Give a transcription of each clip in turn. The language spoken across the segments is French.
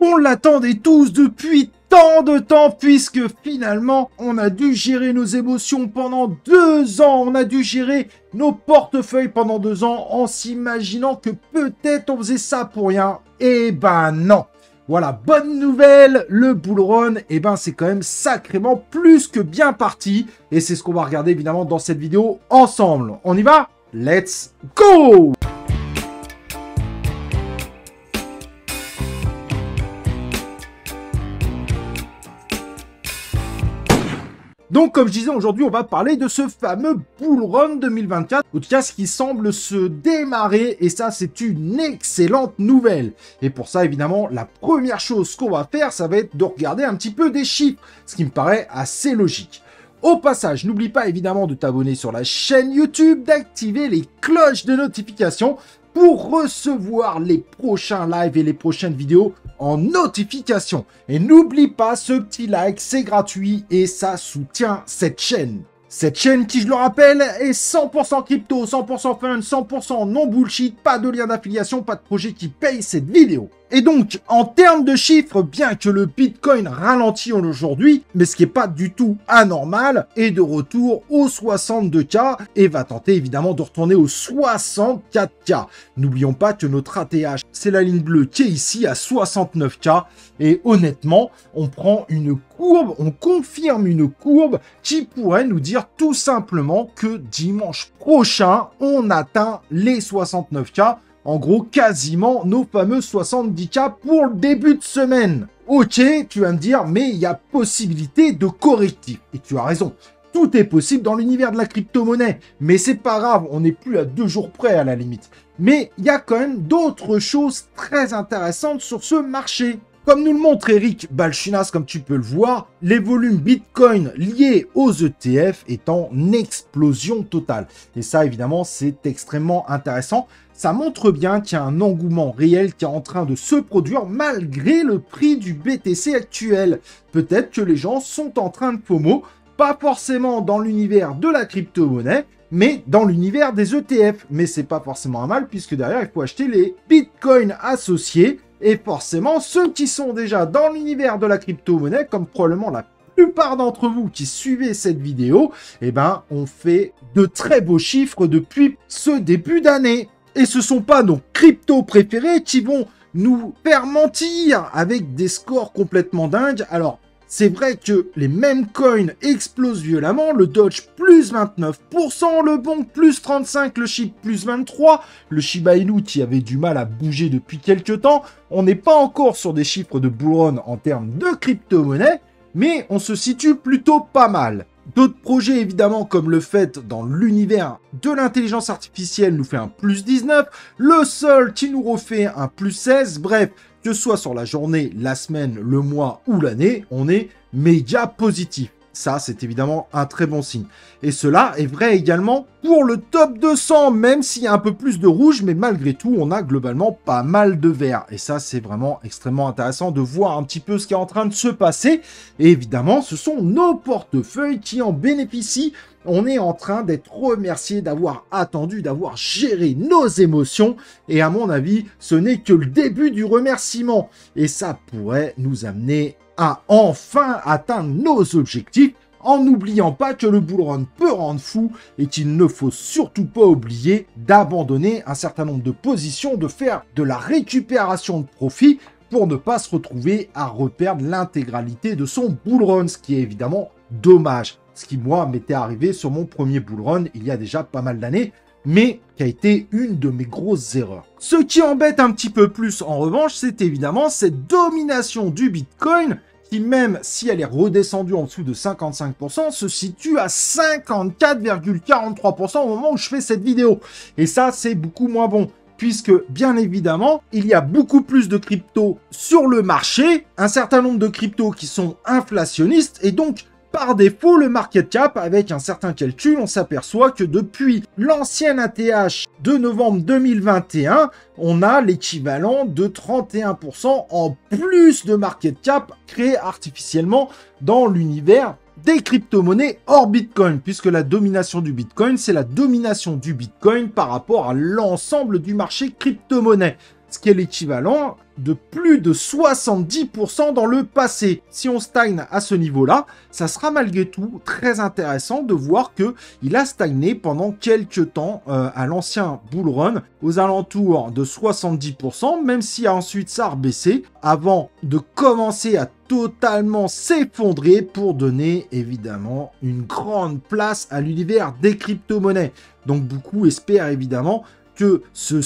On l'attendait tous depuis tant de temps, puisque finalement, on a dû gérer nos émotions pendant 2 ans. On a dû gérer nos portefeuilles pendant 2 ans en s'imaginant que peut-être on faisait ça pour rien. Eh ben non. Voilà, bonne nouvelle, le bull run, eh ben c'est quand même sacrément plus que bien parti. Et c'est ce qu'on va regarder évidemment dans cette vidéo ensemble. On y va? Let's go! Donc, comme je disais, aujourd'hui, on va parler de ce fameux bull run 2024, en tout cas, ce qui semble se démarrer, et ça, c'est une excellente nouvelle. Et pour ça, évidemment, la première chose qu'on va faire, ça va être de regarder un petit peu des chiffres, ce qui me paraît assez logique. Au passage, n'oublie pas évidemment de t'abonner sur la chaîne YouTube, d'activer les cloches de notification pour recevoir les prochains lives et les prochaines vidéos en notification. Et n'oublie pas ce petit like, c'est gratuit et ça soutient cette chaîne. Cette chaîne qui, je le rappelle, est 100% crypto, 100% fun, 100% non bullshit, pas de lien d'affiliation, pas de projet qui paye cette vidéo. Et donc, en termes de chiffres, bien que le Bitcoin ralentit aujourd'hui, mais ce qui n'est pas du tout anormal, est de retour aux 62K et va tenter évidemment de retourner aux 64K. N'oublions pas que notre ATH, c'est la ligne bleue qui est ici à 69K. Et honnêtement, on prend une courbe, on confirme une courbe qui pourrait nous dire tout simplement que dimanche prochain, on atteint les 69K. En gros, quasiment nos fameux 70K pour le début de semaine. Ok, tu vas me dire, mais il y a possibilité de correctif. Et tu as raison. Tout est possible dans l'univers de la crypto-monnaie. Mais c'est pas grave, on n'est plus à 2 jours près à la limite. Mais il y a quand même d'autres choses très intéressantes sur ce marché. Comme nous le montre Eric Balchunas, comme tu peux le voir, les volumes Bitcoin liés aux ETF est en explosion totale. Et ça, évidemment, c'est extrêmement intéressant. Ça montre bien qu'il y a un engouement réel qui est en train de se produire malgré le prix du BTC actuel. Peut-être que les gens sont en train de FOMO, pas forcément dans l'univers de la crypto-monnaie, mais dans l'univers des ETF. Mais c'est pas forcément un mal, puisque derrière, il faut acheter les Bitcoins associés. Et forcément, ceux qui sont déjà dans l'univers de la crypto-monnaie, comme probablement la plupart d'entre vous qui suivez cette vidéo, eh ben, ont fait de très beaux chiffres depuis ce début d'année. Et ce ne sont pas nos cryptos préférés qui vont nous faire mentir avec des scores complètement dingues. Alors, c'est vrai que les mêmes coins explosent violemment, le Doge plus 29%, le Bonk plus 35%, le SHIB plus 23%, le Shiba Inu qui avait du mal à bouger depuis quelques temps. On n'est pas encore sur des chiffres de bull run en termes de crypto-monnaie, mais on se situe plutôt pas mal. D'autres projets, évidemment, comme le fait dans l'univers de l'intelligence artificielle nous fait un plus 19, le Sol qui nous refait un plus 16, bref, que ce soit sur la journée, la semaine, le mois ou l'année, on est méga positif. Ça, c'est évidemment un très bon signe. Et cela est vrai également pour le top 200, même s'il y a un peu plus de rouge, mais malgré tout, on a globalement pas mal de vert. Et ça, c'est vraiment extrêmement intéressant de voir un petit peu ce qui est en train de se passer. Et évidemment, ce sont nos portefeuilles qui en bénéficient. On est en train d'être remercié d'avoir attendu, d'avoir géré nos émotions. Et à mon avis, ce n'est que le début du remerciement. Et ça pourrait nous amener à enfin atteindre nos objectifs, en n'oubliant pas que le bull run peut rendre fou et qu'il ne faut surtout pas oublier d'abandonner un certain nombre de positions, de faire de la récupération de profit pour ne pas se retrouver à reperdre l'intégralité de son bull run, ce qui est évidemment dommage. Ce qui, moi, m'était arrivé sur mon premier bull run il y a déjà pas mal d'années, mais qui a été une de mes grosses erreurs. Ce qui embête un petit peu plus, en revanche, c'est évidemment cette domination du Bitcoin qui, même si elle est redescendue en dessous de 55%, se situe à 54,43% au moment où je fais cette vidéo. Et ça, c'est beaucoup moins bon, puisque, bien évidemment, il y a beaucoup plus de cryptos sur le marché, un certain nombre de cryptos qui sont inflationnistes, et donc, par défaut, le market cap, avec un certain calcul, on s'aperçoit que depuis l'ancienne ATH de novembre 2021, on a l'équivalent de 31% en plus de market cap créé artificiellement dans l'univers des crypto-monnaies hors Bitcoin, puisque la domination du Bitcoin, c'est la domination du Bitcoin par rapport à l'ensemble du marché crypto-monnaie. ce qui est l'équivalent de plus de 70% dans le passé. Si on stagne à ce niveau-là, ça sera malgré tout très intéressant de voir qu'il a stagné pendant quelques temps à l'ancien bull run, aux alentours de 70%, même si ensuite ça a rebaissé, avant de commencer à totalement s'effondrer pour donner évidemment une grande place à l'univers des crypto-monnaies. Donc beaucoup espèrent évidemment que ce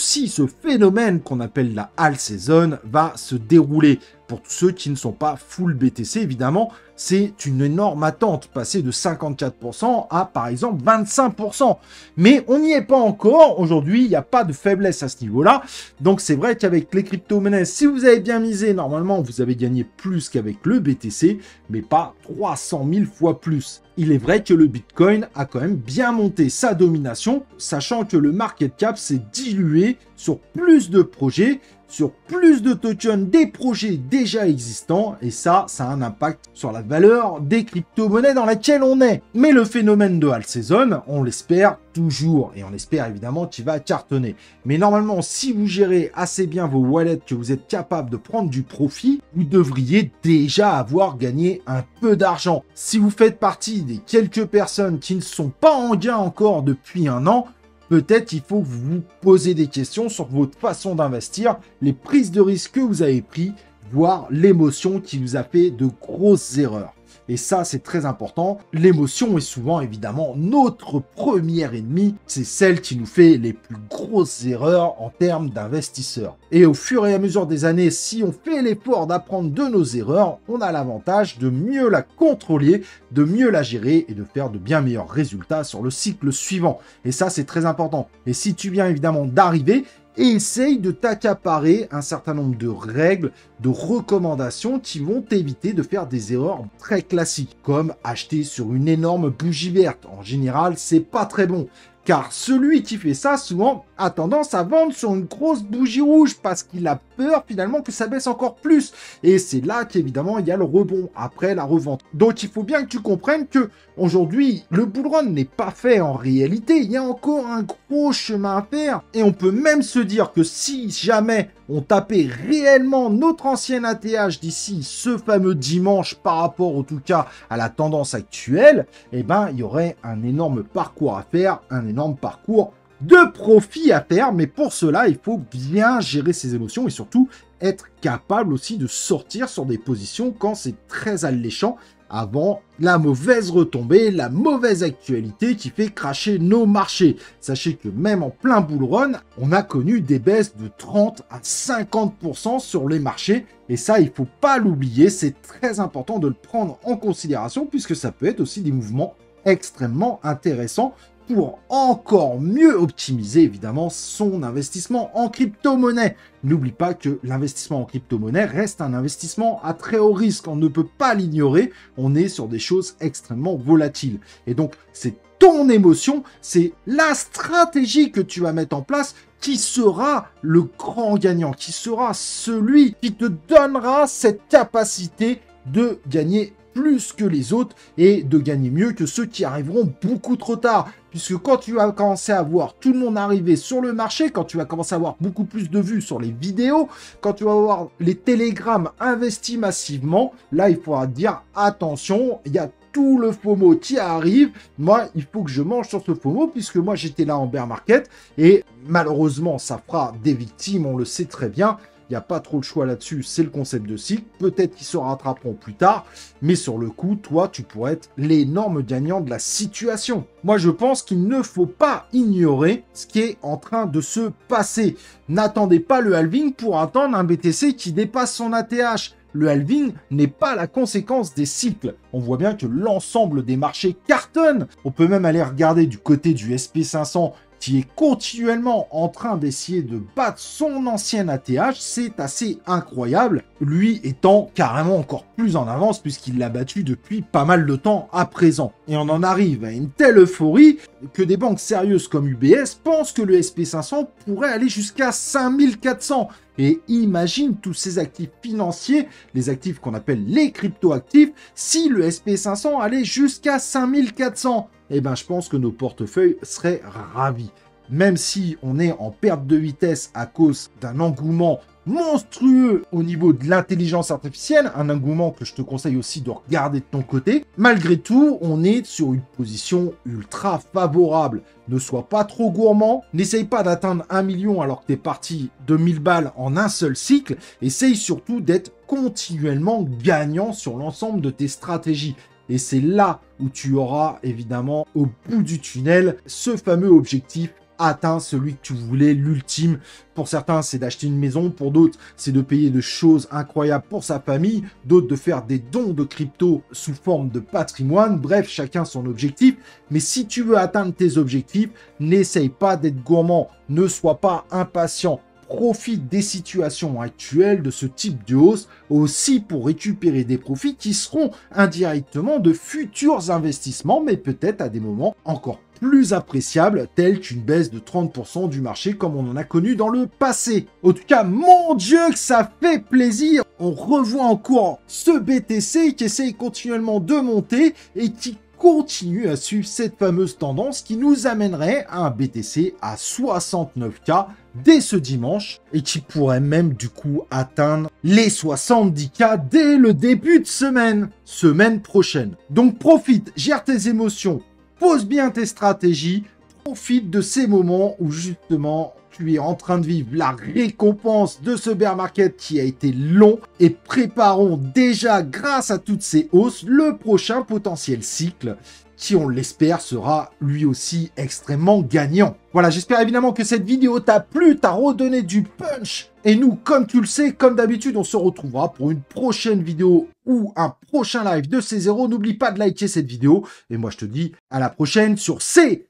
phénomène qu'on appelle la all season va se dérouler. Pour tous ceux qui ne sont pas full BTC, évidemment, c'est une énorme attente, passer de 54% à, par exemple, 25%. Mais on n'y est pas encore. Aujourd'hui, il n'y a pas de faiblesse à ce niveau-là. Donc, c'est vrai qu'avec les crypto-monnaies, si vous avez bien misé, normalement, vous avez gagné plus qu'avec le BTC, mais pas 300 000 fois plus. Il est vrai que le Bitcoin a quand même bien monté sa domination, sachant que le market cap s'est dilué sur plus de projets, sur plus de tokens des projets déjà existants, et ça a un impact sur la valeur des crypto-monnaies dans laquelle on est. Mais le phénomène de all season, on l'espère toujours, et on espère évidemment qu'il va cartonner. Mais normalement, si vous gérez assez bien vos wallets, que vous êtes capable de prendre du profit, vous devriez déjà avoir gagné un peu d'argent. Si vous faites partie des quelques personnes qui ne sont pas en gain encore depuis un an, peut-être il faut que vous vous posez des questions sur votre façon d'investir, les prises de risque que vous avez prises, voire l'émotion qui vous a fait de grosses erreurs. Et ça, c'est très important. L'émotion est souvent, évidemment, notre premier ennemi. C'est celle qui nous fait les plus grosses erreurs en termes d'investisseurs. Et au fur et à mesure des années, si on fait l'effort d'apprendre de nos erreurs, on a l'avantage de mieux la contrôler, de mieux la gérer et de faire de bien meilleurs résultats sur le cycle suivant. Et ça, c'est très important. Et si tu viens évidemment d'arriver, et essaye de t'accaparer un certain nombre de règles, de recommandations qui vont t'éviter de faire des erreurs très classiques, comme acheter sur une énorme bougie verte. En général, c'est pas très bon. Car celui qui fait ça, souvent, a tendance à vendre sur une grosse bougie rouge parce qu'il a peur, finalement, que ça baisse encore plus. Et c'est là qu'évidemment, il y a le rebond après la revente. Donc, il faut bien que tu comprennes que aujourd'hui, le bull run n'est pas fait en réalité. Il y a encore un gros chemin à faire. Et on peut même se dire que si jamais on tapait réellement notre ancien ATH d'ici ce fameux dimanche par rapport, en tout cas, à la tendance actuelle, eh ben, il y aurait un énorme parcours à faire, un énorme parcours de profit à faire, mais pour cela, il faut bien gérer ses émotions et surtout être capable aussi de sortir sur des positions quand c'est très alléchant avant la mauvaise retombée, la mauvaise actualité qui fait cracher nos marchés. Sachez que même en plein bull run, on a connu des baisses de 30 à 50% sur les marchés et ça, il faut pas l'oublier, c'est très important de le prendre en considération puisque ça peut être aussi des mouvements extrêmement intéressants pour encore mieux optimiser évidemment son investissement en crypto-monnaie. N'oublie pas que l'investissement en crypto-monnaie reste un investissement à très haut risque. On ne peut pas l'ignorer. On est sur des choses extrêmement volatiles. Et donc, c'est ton émotion, c'est la stratégie que tu vas mettre en place qui sera le grand gagnant, qui sera celui qui te donnera cette capacité de gagner plus que les autres et de gagner mieux que ceux qui arriveront beaucoup trop tard. Puisque quand tu vas commencer à voir tout le monde arriver sur le marché, quand tu vas commencer à avoir beaucoup plus de vues sur les vidéos, quand tu vas voir les télégrammes investis massivement, là il faudra dire attention, il y a tout le FOMO qui arrive. Moi, il faut que je mange sur ce FOMO puisque moi j'étais là en bear market et malheureusement ça fera des victimes, on le sait très bien. Il n'y a pas trop le choix là-dessus, c'est le concept de cycle. Peut-être qu'ils se rattraperont plus tard, mais sur le coup, toi, tu pourrais être l'énorme gagnant de la situation. Moi, je pense qu'il ne faut pas ignorer ce qui est en train de se passer. N'attendez pas le halving pour attendre un BTC qui dépasse son ATH. Le halving n'est pas la conséquence des cycles. On voit bien que l'ensemble des marchés cartonnent. On peut même aller regarder du côté du SP500 qui est continuellement en train d'essayer de battre son ancien ATH, c'est assez incroyable, lui étant carrément encore plus en avance puisqu'il l'a battu depuis pas mal de temps à présent. Et on en arrive à une telle euphorie que des banques sérieuses comme UBS pensent que le SP500 pourrait aller jusqu'à 5400. Et imagine tous ces actifs financiers, les actifs qu'on appelle les crypto-actifs, si le SP500 allait jusqu'à 5400. Eh bien, je pense que nos portefeuilles seraient ravis. même si on est en perte de vitesse à cause d'un engouement monstrueux au niveau de l'intelligence artificielle, un engouement que je te conseille aussi de regarder de ton côté. Malgré tout, on est sur une position ultra favorable. Ne sois pas trop gourmand, n'essaye pas d'atteindre 1 million alors que tu es parti de 1000 balles en un seul cycle. Essaye surtout d'être continuellement gagnant sur l'ensemble de tes stratégies. Et c'est là où tu auras évidemment au bout du tunnel ce fameux objectif atteint, celui que tu voulais, l'ultime. Pour certains, c'est d'acheter une maison. Pour d'autres, c'est de payer de choses incroyables pour sa famille. D'autres, de faire des dons de crypto sous forme de patrimoine. Bref, chacun son objectif. Mais si tu veux atteindre tes objectifs, n'essaye pas d'être gourmand. Ne sois pas impatient. Profite des situations actuelles de ce type de hausse aussi pour récupérer des profits qui seront indirectement de futurs investissements, mais peut-être à des moments encore plus appréciables, tels qu'une baisse de 30% du marché comme on en a connu dans le passé. En tout cas, mon Dieu que ça fait plaisir. On revoit en cours ce BTC qui essaye continuellement de monter et qui continue à suivre cette fameuse tendance qui nous amènerait à un BTC à 69K dès ce dimanche et qui pourrait même du coup atteindre les 70K dès le début de semaine prochaine. Donc profite, gère tes émotions, pose bien tes stratégies, profite de ces moments où justement tu es en train de vivre la récompense de ce bear market qui a été long et préparons déjà grâce à toutes ces hausses le prochain potentiel cycle qui, on l'espère, sera lui aussi extrêmement gagnant. Voilà, j'espère évidemment que cette vidéo t'a plu, t'a redonné du punch. Et nous, comme tu le sais, comme d'habitude, on se retrouvera pour une prochaine vidéo ou un prochain live de C0. N'oublie pas de liker cette vidéo. Et moi, je te dis à la prochaine sur C0.